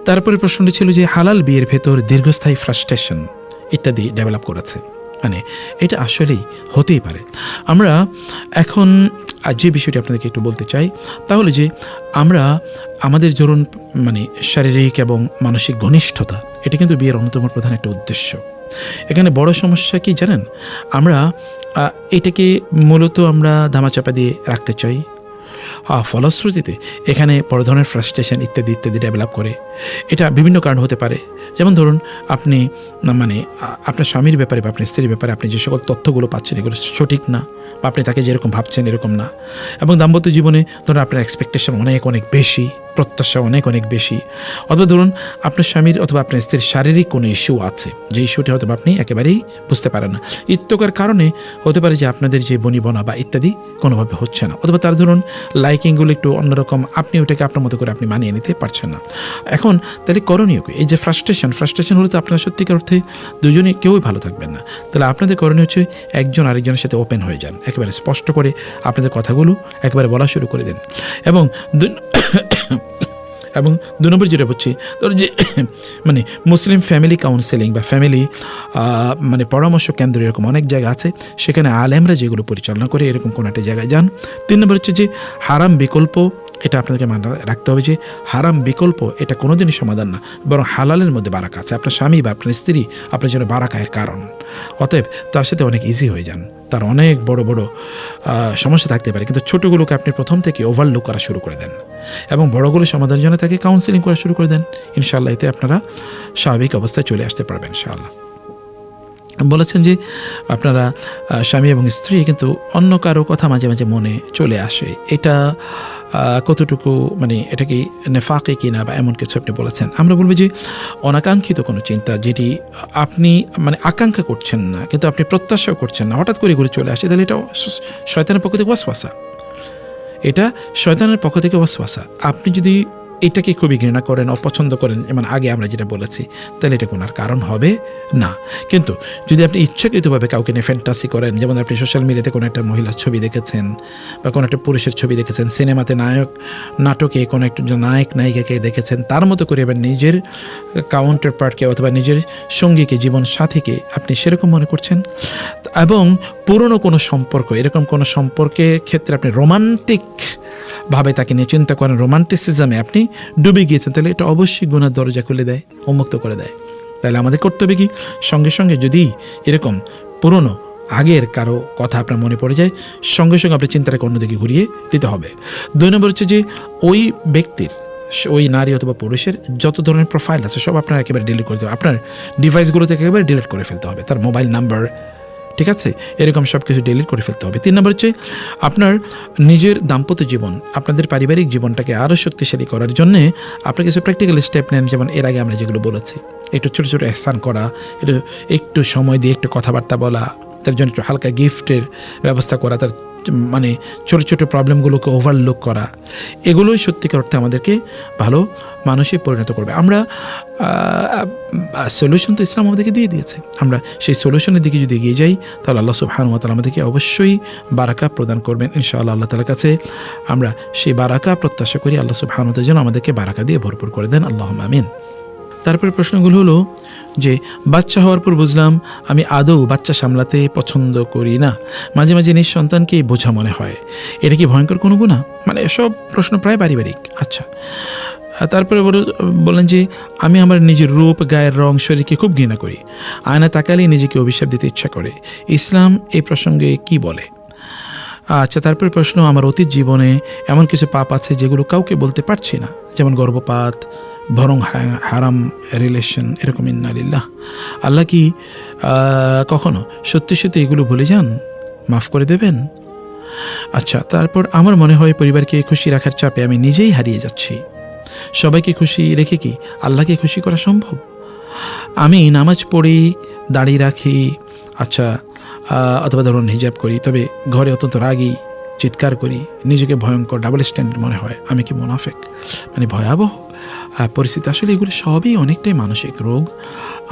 তারপরে প্রশ্নটি ছিল যে হালাল বিয়ের ভেতর দীর্ঘস্থায়ী ফ্রাস্ট্রেশন ইত্যাদি ডেভেলপ করেছে, মানে এটা আসলেই হতেই পারে। আমরা এখন যে বিষয়টি আপনাদেরকে একটু বলতে চাই তাহলে যে আমরা আমাদের ধরুন মানে শারীরিক এবং মানসিক ঘনিষ্ঠতা, এটা কিন্তু বিয়ের অন্যতম প্রধান একটা উদ্দেশ্য। এখানে বড় সমস্যা কি জানেন, আমরা এটাকে মূলত আমরা ধামাচাপা দিয়ে রাখতে চাই। ফলশ্রুতিতে এখানে বড় ধরনের ফ্রাস্ট্রেশন ইত্যাদি ইত্যাদি ডেভেলপ করে। এটা বিভিন্ন কারণ হতে পারে, যেমন ধরুন আপনি মানে আপনার স্বামীর ব্যাপারে বা আপনার স্ত্রীর ব্যাপারে আপনি যে সকল তথ্যগুলো পাচ্ছেন এগুলো সঠিক না, বা আপনি তাকে যেরকম ভাবছেন এরকম না। এবং দাম্পত্য জীবনে ধরুন আপনার এক্সপেকটেশন অনেক অনেক বেশি, প্রত্যাশা অনেক অনেক বেশি, অথবা ধরুন আপনার স্বামীর অথবা আপনার স্ত্রীর শারীরিক কোনো ইস্যু আছে, যে ইস্যুটি হয়তো আপনি একেবারেই বুঝতে পারেন না। ইত্যকার কারণে হতে পারে যে আপনাদের যে বনিবনা বা ইত্যাদি কোনোভাবে হচ্ছে না, অথবা তার ধরুন লাইকিংগুলো একটু অন্যরকম, আপনি ওটাকে আপনার মতো করে আপনি মানিয়ে নিতে পারছেন না। এখন তাহলে করণীয় কি? এই যে ফ্রাস্ট্রেশন হলে তো আপনার সত্যিকার অর্থে দুজনে কেউই ভালো থাকবেন না। তাহলে আপনাদের করণীয় হচ্ছে একজন আরেকজনের সাথে ওপেন হয়ে যান, একেবারে স্পষ্ট করে আপনাদের কথাগুলো একেবারে বলা শুরু করে দেন। এবং 2 নম্বর যেটা বলছি, ধর যে মানে মুসলিম ফ্যামিলি কাউন্সেলিং বা ফ্যামিলি মানে পরামর্শ কেন্দ্র এরকম অনেক জায়গা আছে, সেখানে আলেমরা যেগুলো পরিচালনা করে এরকম কোনো একটা জায়গায় যান। 3 নম্বর হচ্ছে যে হারাম বিকল্প, এটা আপনাদেরকে মাথায় রাখতে হবে যে হারাম বিকল্প এটা কোনোদিনই সমাধান না, বরং হালালের মধ্যে বারাকা আছে। আপনার স্বামী বা আপনার স্ত্রী আপনার জন্য বারাকায়ের কারণ, অতএব তার সাথে অনেক ইজি হয়ে যান। তার অনেক বড় বড় সমস্যা থাকতে পারে, কিন্তু ছোটোগুলোকে আপনি প্রথম থেকে ওভারলুক করা শুরু করে দেন এবং বড়গুলো সমাধানের জন্য তাকে কাউন্সেলিং করা শুরু করে দেন। ইনশাআল্লাহ এতে আপনারা স্বাভাবিক অবস্থায় চলে আসতে পারবেন ইনশাআল্লাহ। বলেছেন যে আপনারা স্বামী এবং স্ত্রী কিন্তু অন্য কারো কথা মাঝে মাঝে মনে চলে আসে, এটা কতটুকু মানে এটা কি নেফাকে কিনা বা এমন কিছু আপনি বলেছেন। আমরা বলবো যে অনাকাঙ্ক্ষিত কোনো চিন্তা যেটি আপনি মানে আকাঙ্ক্ষা করছেন না কিন্তু আপনি প্রত্যাশাও করছেন না, হঠাৎ করে ঘুরে চলে আসে, তাহলে এটা শয়তানের পক্ষ থেকে ওয়াসওয়াসা। এটা শয়তানের পক্ষ থেকে ওয়াসওয়াসা। আপনি যদি এটাকে খুবই ঘৃণা করেন, অপছন্দ করেন, যেমন আগে আমরা যেটা বলেছি, তাহলে এটা গুনার কারণ হবে না। কিন্তু যদি আপনি ইচ্ছাকৃতভাবে কাউকে নিয়ে ফ্যান্টাসি করেন, যেমন আপনি সোশ্যাল মিডিয়াতে কোনো একটা মহিলার ছবি দেখেছেন বা কোনো একটা পুরুষের ছবি দেখেছেন, সিনেমাতে নাটকে কোনো একটা নায়ক নায়িকাকে দেখেছেন, তার মতো করে এবার নিজের কাউন্টার পার্টকে অথবা নিজের সঙ্গীকে, জীবন সাথীকে আপনি সেরকম মনে করছেন, এবং পুরনো কোনো সম্পর্ক, এরকম কোনো সম্পর্কের ক্ষেত্রে আপনি রোমান্টিক ভাবে তাকে নিয়ে চিন্তা করেন, রোমান্টিসিজমে আপনি ডুবে গিয়েছেন, তাহলে এটা অবশ্যই গুনার দরজা খুলে দেয়, উন্মুক্ত করে দেয়। তাহলে আমাদের কর্তব্য কি, সঙ্গে সঙ্গে যদি এরকম পুরনো আগের কারো কথা আপনার মনে পড়ে যায়, সঙ্গে সঙ্গে আপনি চিন্তাটাকে অন্যদিকে ঘুরিয়ে দিতে হবে। 2 নম্বর হচ্ছে যে ওই ব্যক্তির, ওই নারী অথবা পুরুষের যত ধরনের প্রোফাইল আছে সব আপনার একেবারে ডিলিট করে দিতে হবে, আপনার ডিভাইসগুলো থেকে একেবারে ডিলিট করে ফেলতে হবে, তার মোবাইল নাম্বার, ঠিক আছে, এরকম সব কিছু ডিলিট করে ফেলতে হবে। 3 নম্বর হচ্ছে আপনার নিজের দাম্পত্য জীবন, আপনাদের পারিবারিক জীবনটাকে আরও শক্তিশালী করার জন্যে আপনি কিছু প্র্যাকটিক্যাল স্টেপ নেন। যেমন এর আগে আমরা যেগুলো বলেছি, একটু ছোটো ছোটো এহসান করা, একটু সময় দিয়ে একটু কথাবার্তা বলা, তার জন্য একটু হালকা গিফটের ব্যবস্থা করা, তার মানে ছোটো ছোটো প্রবলেমগুলোকে ওভারলুক করা, এগুলোই সত্যিকার অর্থে আমাদেরকে ভালো মানুষে পরিণত করবে। আমরা সলিউশন তো ইসলাম আমাদেরকে দিয়ে দিয়েছে, আমরা সেই সলিউশনের দিকে যদি এগিয়ে যাই তাহলে আল্লাহ সুবহানাহু ওয়া তাআলা আমাদেরকে অবশ্যই বারাকা প্রদান করবেন ইনশাআল্লাহ। আল্লাহ তাআলার কাছে আমরা সেই বারাকা প্রত্যাশা করি, আল্লাহ সুবহানাহু ওয়া তাআলা যেন আমাদেরকে বারাকা দিয়ে ভরপুর করে দেন, আল্লাহুম্মা আমিন। তারপরে প্রশ্নগুলো হলো যে বাচ্চা হওয়ার পর বুঝলাম আমি আদৌ বাচ্চা সামলাতে পছন্দ করি না, মাঝে মাঝে নিজ সন্তানকেই বোঝা মনে হয়, এটা কি ভয়ঙ্কর কোনো গুনাহ? মানে এসব প্রশ্ন প্রায় পারিবারিক। আচ্ছা, তারপরে বলেন যে আমি আমার নিজের রূপ, গায়ের রং, শরীরকে খুব ঘৃণা করি, আয়না তাকালেই নিজেকে অভিশাপ দিতে ইচ্ছা করে, ইসলাম এই প্রসঙ্গে কি বলে? আচ্ছা, তারপরে প্রশ্ন, আমার অতীত জীবনে এমন কিছু পাপ আছে যেগুলো কাউকে বলতে পারছি না, যেমন গর্ভপাত, বরং হারাম রিলেশন, এরকম। ইন্নালিল্লাহ। আল্লাহ কি কখনো সত্যি সত্যি এগুলো ভুলে যান? মাফ করে দেবেন? আচ্ছা, তারপর আমার মনে হয় পরিবারকে খুশি রাখার চাপে আমি নিজেই হারিয়ে যাচ্ছি, সবাইকে খুশি রেখে কি আল্লাহকে খুশি করা সম্ভব? আমি নামাজ পড়ি, দাঁড়িয়ে রাখি, আচ্ছা, অথবা ধরুন হিজাব করি, তবে ঘরে অত্যন্ত রাগী, চিৎকার করি, নিজেকে ভয়ঙ্কর, ডাবল স্ট্যান্ডার্ড মনে হয়, আমি কি মুনাফিক? মানে ভয়াবহ পরিস্থিতি। আসলে এগুলো সবই অনেকটাই মানসিক রোগ,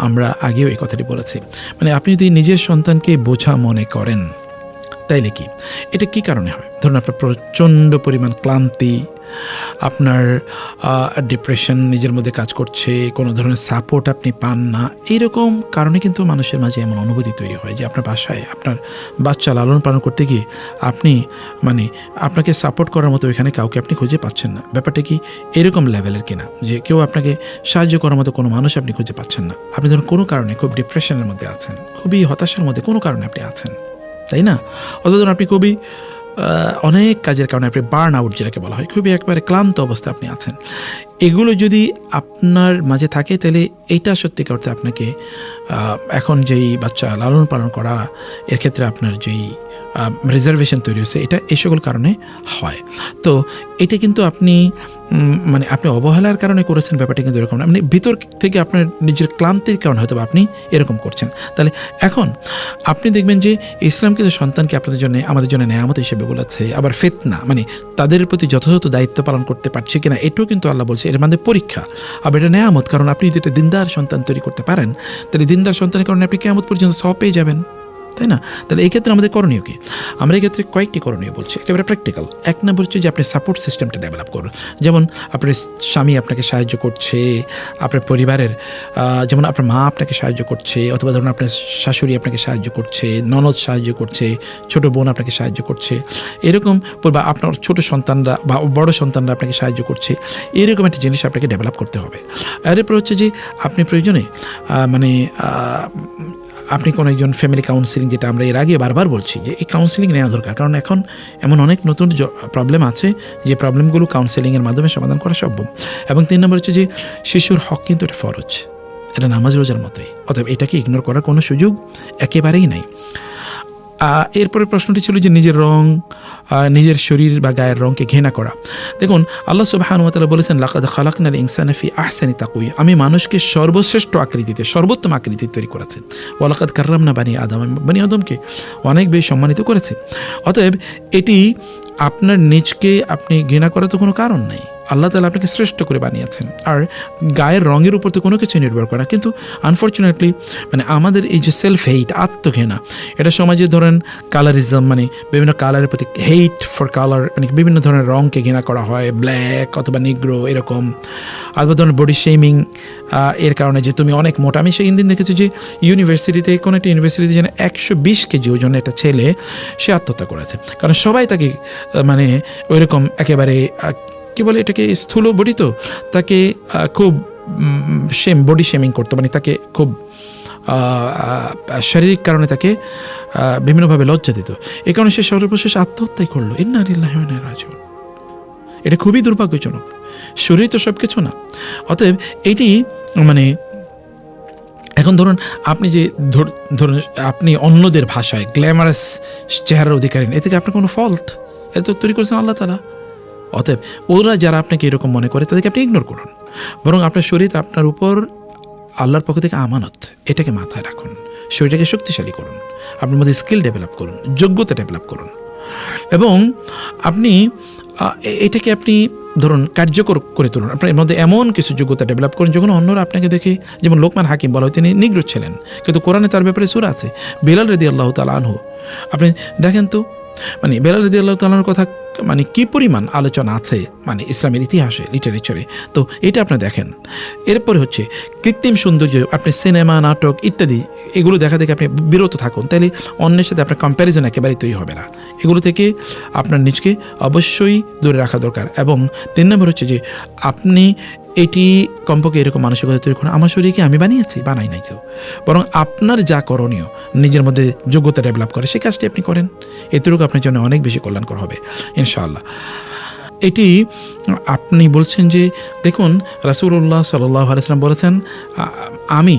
আমরা আগেও এই কথাটি বলেছি। মানে আপনি যদি নিজের সন্তানকে বোঝা মনে করেন তাইলে কি, এটা কি কারণে হয়? ধরুন আপনার প্রচণ্ড পরিমাণ ক্লান্তি, আপনার ডিপ্রেশন নিজের মধ্যে কাজ করছে, কোনো ধরনের সাপোর্ট আপনি পান না, এইরকম কারণে কিন্তু মানুষের মাঝে এমন অনুভূতি তৈরি হয় যে আপনার বাসায় আপনার বাচ্চা লালন পালন করতে গিয়ে আপনি আপনাকে সাপোর্ট করার মতো এখানে কাউকে আপনি খুঁজে পাচ্ছেন না। ব্যাপারটা কি এরকম লেভেলের কিনা যে কেউ আপনাকে সাহায্য করার মতো কোনো মানুষ আপনি খুঁজে পাচ্ছেন না। আপনি ধরুন কোনো কারণে খুব ডিপ্রেশনের মধ্যে আছেন, খুবই হতাশার মধ্যে কোনো কারণে আপনি আছেন, তাই না? অথচ আপনি খুবই অনেক কাজের কারণে আপনি বার্ন আউট যেটাকে বলা হয়, খুবই একবারে ক্লান্ত অবস্থায় আপনি আছেন। এগুলো যদি আপনার মাঝে থাকে তাহলে এইটা সত্যিকার অর্থে আপনাকে এখন যেই বাচ্চা লালন পালন করা এর ক্ষেত্রে আপনার যেই রিজার্ভেশন তৈরি হয়েছে এটা এই সকল কারণে হয়। তো এটা কিন্তু আপনি আপনি অবহেলার কারণে করেছেন, ব্যাপারটা কিন্তু এরকম না, ভিতর থেকে আপনার নিজের ক্লান্তির কারণে হয়তো আপনি এরকম করছেন। তাহলে এখন আপনি দেখবেন যে ইসলাম কিন্তু সন্তানকে আপনাদের জন্য আমাদের জন্য নেয়ামত হিসেবে বলেছে, আবার ফিতনা তাদের প্রতি যথাযথ দায়িত্ব পালন করতে পারছে কিনা এটাও কিন্তু আল্লাহ বলছে এর মধ্যে পরীক্ষা, আবার এটা নেয়ামত। কারণ আপনি যদি একটা দিনদার সন্তান তৈরি করতে পারেন তাহলে দিনদার সন্তানের কারণে আপনি কিয়ামত পর্যন্ত সওয়াব পেয়ে যাবেন, তাই না? তাহলে এই ক্ষেত্রে আমাদের করণীয় কি? আমরা এই ক্ষেত্রে কয়েকটি করণীয় বলছি, একেবারে প্র্যাকটিক্যাল। এক নম্বর হচ্ছে যে আপনি সাপোর্ট সিস্টেমটা ডেভেলপ করুন। যেমন আপনার স্বামী আপনাকে সাহায্য করছে, আপনার পরিবারের যেমন আপনার মা আপনাকে সাহায্য করছে, অথবা ধরুন আপনার শাশুড়ি আপনাকে সাহায্য করছে, ননদ সাহায্য করছে, ছোট বোন আপনাকে সাহায্য করছে, এরকম বা আপনার ছোট সন্তানরা বা বড় সন্তানরা আপনাকে সাহায্য করছে, এরকম একটা জিনিস আপনাকে ডেভেলপ করতে হবে। এরপর হচ্ছে যে আপনি প্রয়োজনে আপনি কোনো একজন ফ্যামিলি কাউন্সিলিং, যেটা আমরা এর আগে বারবার বলছি যে এই কাউন্সিলিং নেওয়া দরকার, কারণ এখন এমন অনেক নতুন প্রবলেম আছে যে প্রবলেমগুলো কাউন্সিলিংয়ের মাধ্যমে সমাধান করা সম্ভব। এবং 3 নম্বর হচ্ছে যে শিশুর হক কিন্তু এটা ফরজ, এটা নামাজ রোজার মতোই, অতএব এটাকে ইগনোর করার কোনো সুযোগ একেবারেই নাই। এরপরে প্রশ্নটি ছিল যে নিজের রং, নিজের শরীর বা গায়ের রঙকে ঘৃণা করা। দেখুন আল্লাহ সুবহানাহু ওয়া তাআলা বলেছেন লাকাদ খালাকনাল ইনসানা ফি আহসানি তাকওয়িম, আমি মানুষকে সর্বশ্রেষ্ঠ আকৃতিতে, সর্বোত্তম আকৃতিতে তৈরি করেছি। ওয়া লাকাদ কাররামনা বানি আদম, বনি আদমকে অনেক বেশি সম্মানিত করেছে। অতএব এটি আপনার নিজকে আপনি ঘৃণা করার তো কোনো কারণ নাই, আল্লাহ তাআলা আপনাকে শ্রেষ্ঠ করে বানিয়েছেন। আর গায়ের রঙের উপর তো কোনো কিছু নির্ভর করে না। কিন্তু আনফর্চুনেটলি আমাদের এই যে সেলফ হেইট, আত্মঘৃণা, এটা সমাজে ধরেন কালারিজম, বিভিন্ন কালারের প্রতি হেইট ফর কালার, বিভিন্ন ধরনের রঙকে ঘৃণা করা হয়, ব্ল্যাক অথবা নিগ্রো এরকম, অথবা ধরনের বডি শেমিং এর কারণে যে তুমি অনেক মোটা। আমি সেই দিন দেখেছি যে ইউনিভার্সিটিতে, কোনো একটা ইউনিভার্সিটিতে যেন 120 কেজি ওজনের একটা ছেলে সে আত্মহত্যা করেছে, কারণ সবাই তাকে ওইরকম একেবারে কি বলে এটাকে স্থূল বডি, তো তাকে খুব বডি শেমিং করতো, তাকে খুব শারীরিক কারণে তাকে বিভিন্নভাবে লজ্জা দিত। এই কারণে সে সর্বশেষ আত্মহত্যাই করলো। ইন্না লিল্লাহি ওয়া ইন্না ইলাইহি রাজিউন। এটা খুবই দুর্ভাগ্যজনক। শরীর তো সব কিছু না। অতএব এটি এখন ধরুন আপনি যে ধরুন আপনি অন্যদের ভাষায় গ্ল্যামারাস চেহারার অধিকারী, এ থেকে আপনার কোনো ফল্ট, এটা তো তৈরি করেছেন আল্লাহ তাআলা। অতএব ওরা যারা আপনাকে এরকম মনে করে তাদেরকে আপনি ইগনোর করুন, বরং আপনার শরীর আপনার উপর আল্লাহর পক্ষ থেকে আমানত, এটাকে মাথায় রাখুন, শরীরটাকে শক্তিশালী করুন, আপনার মধ্যে স্কিল ডেভেলপ করুন, যোগ্যতা ডেভেলপ করুন, এবং আপনি এটাকে আপনি ধরুন কার্যকর করে তুলুন। আপনার মধ্যে এমন কিছু যোগ্যতা ডেভেলপ করুন যখন অন্যরা আপনাকে দেখে, যেমন লোকমান হাকিম বলা হয় তিনি নিগ্রো ছিলেন, কিন্তু কোরআনে তার ব্যাপারে সূরা আছে। বেলাল রাদিয়াল্লাহু তাআলা আনহু, আপনি দেখেন তো বেলাল রাদিয়াল্লাহু তাআলার কথা কি পরিমাণ আলোচনা আছে ইসলামের ইতিহাসে, লিটারেচারে। তো এটা আপনি দেখেন। এরপরে হচ্ছে কৃত্রিম সৌন্দর্য, আপনি সিনেমা, নাটক ইত্যাদি এগুলো দেখা দেখে আপনি বিরত থাকুন, তাহলে অন্যের সাথে আপনার কম্প্যারিজন একেবারেই তৈরি হবে না। এগুলো থেকে আপনার নিজকে অবশ্যই দূরে রাখা দরকার। এবং 3 নম্বর হচ্ছে যে আপনি এটি কমপক্ষে এরকম মানসিকতা তৈরি করুন, আমার শরীরকে আমি বানাই নাই তো, বরং আপনার যা করণীয় নিজের মধ্যে যোগ্যতা ডেভেলপ করে সেই কাজটি আপনি করেন, এতটুকু আপনার জন্য অনেক বেশি কল্যাণকর হবে ইনশাআল্লাহ। এটি আপনি বলছেন যে দেখুন রাসূলুল্লাহ সাল্লাল্লাহু আলাইহি ওয়াসাল্লাম বলেছেন আমি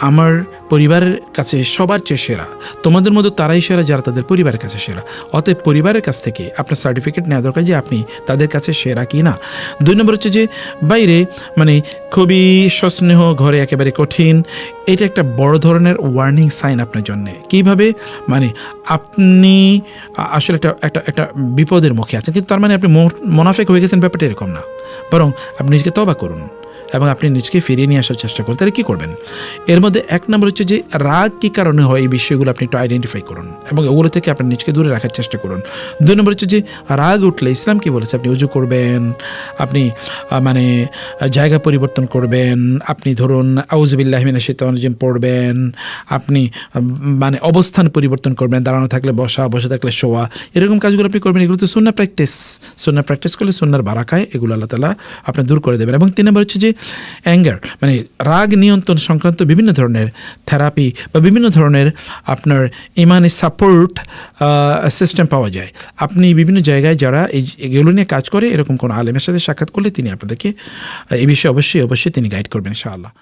আমার পরিবারের কাছে সবার চেয়ে সেরা, তোমাদের মধ্যে তারাই সেরা যারা তাদের পরিবারের কাছে সেরা। অতএব পরিবারের কাছ থেকে আপনার সার্টিফিকেট নেওয়া দরকার যে আপনি তাদের কাছে সেরা কি না। 2 নম্বর হচ্ছে যে বাইরে খুবই সস্নেহ, ঘরে একেবারে কঠিন, এটা একটা বড় ধরনের ওয়ার্নিং সাইন আপনার জন্যে। কীভাবে আপনি আসলে একটা বিপদের মুখে আছেন, কিন্তু তার আপনি মোনাফেক হয়ে গেছেন, ব্যাপারটা এরকম না, বরং আপনি নিজেকে তওবা করুন এবং আপনি নিজকে ফিরিয়ে নিয়ে আসার চেষ্টা করেন, তাহলে কী করবেন? এর মধ্যে এক নম্বর হচ্ছে যে রাগ কী কারণে হয়, এই বিষয়গুলো আপনি একটু আইডেন্টিফাই করুন এবং ওগুলো থেকে আপনি নিজকে দূরে রাখার চেষ্টা করুন। 2 নম্বর হচ্ছে যে রাগ উঠলে ইসলাম কী বলেছে, আপনি উজু করবেন, আপনি মানে জায়গা পরিবর্তন করবেন, আপনি ধরুন আউযুবিল্লাহি মিনাশ শাইতানির রাজিম পড়বেন, আপনি মানে অবস্থান পরিবর্তন করবেন, দাঁড়ানো থাকলে বসা, বসে থাকলে শোয়া, এরকম কাজগুলো আপনি করবেন। এগুলো তো সুন্নাহ প্র্যাকটিস করলে সুন্নাহর বারাকায় এগুলো আল্লাহ তাআলা আপনি দূর করে দেবেন। এবং 3 নম্বর হচ্ছে যে অ্যাঙ্গার, মানে রাগ নিয়ন্ত্রণ সংক্রান্ত বিভিন্ন ধরনের থেরাপি বা বিভিন্ন ধরনের আপনার ইমানি সাপোর্ট সিস্টেম পাওয়া যায়। আপনি বিভিন্ন জায়গায় যারা এগুলো নিয়ে কাজ করে এরকম কোনো আলেমের সাথে সাক্ষাৎ করলে তিনি আপনাদেরকে এই বিষয়ে অবশ্যই তিনি গাইড করবেন ইনশাআল্লাহ।